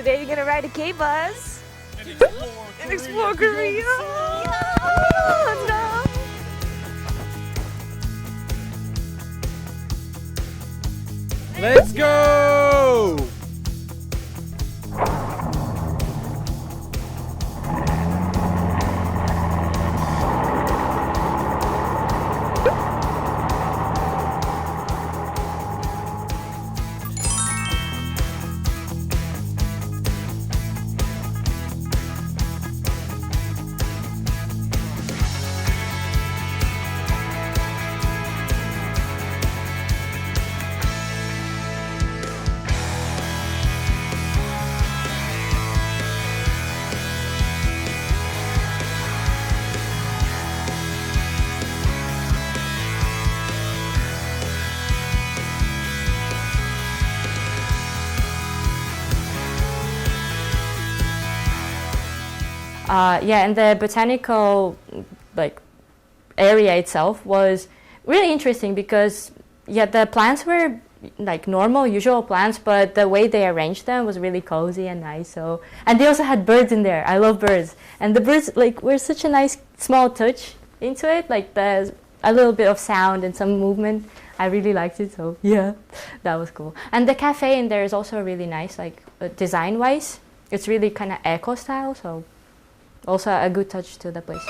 Today you're gonna ride a K-bus and explore Korea. Let's go. Let's go! Yeah, and the botanical area itself was really interesting because the plants were like normal, usual plants, but the way they arranged them was really cozy and nice. So, and they also had birds in there. I love birds, and the birds were such a nice small touch into it. Like there's a little bit of sound and some movement. I really liked it. So yeah, that was cool. And the cafe in there is also really nice, design-wise. It's really kind of eco style. So. Also a good touch to the place.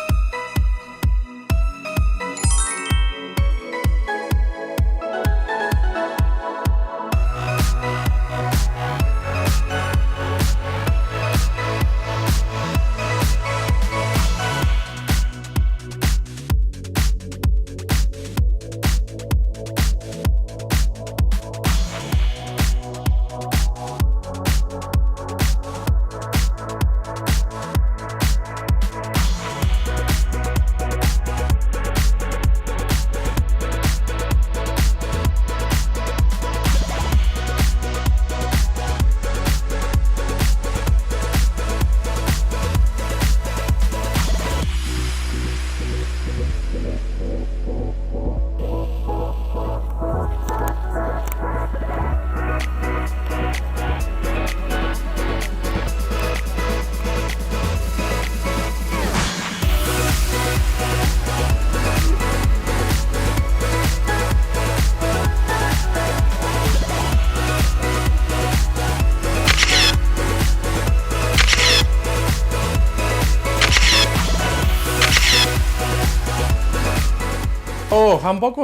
Oh, hanbok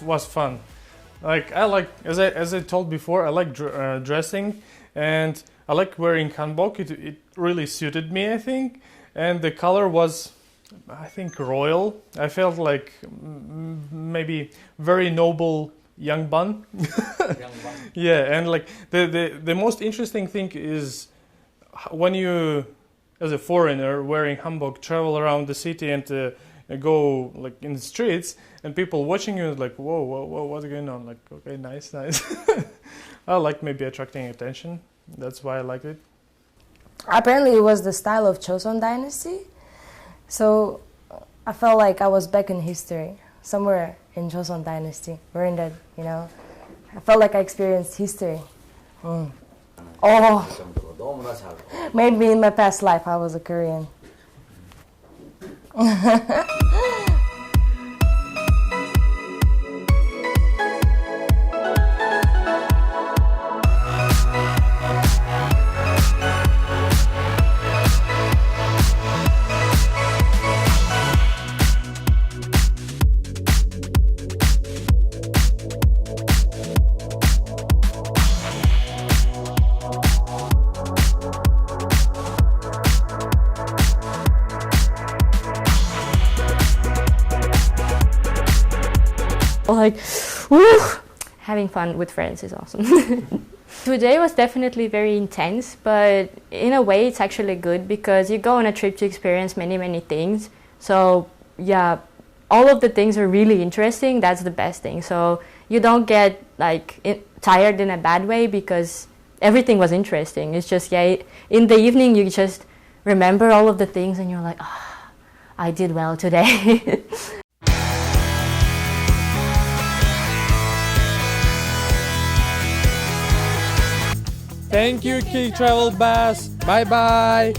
was fun. I like, as I told before, I like dressing, and I like wearing hanbok. It really suited me, I think, and the color was, I think, royal. I felt like maybe very noble young bun. Yeah, and the most interesting thing is when you, as a foreigner wearing hanbok, travel around the city and go in the streets, and people watching you like, whoa, what's going on? Like, okay, nice. I like maybe attracting attention. That's why I like it. Apparently, it was the style of Joseon Dynasty. So I felt like I was back in history, somewhere in Joseon Dynasty. We're in that, I felt like I experienced history. Oh, maybe in my past life I was a Korean. Having fun with friends is awesome. Today was definitely very intense, but in a way it's actually good because you go on a trip to experience many things. So yeah, all of the things are really interesting. That's the best thing. So you don't get tired in a bad way because everything was interesting. It's just in the evening you just remember all of the things and you're like, I did well today. Thank you, K-Travelbus. Bye bye.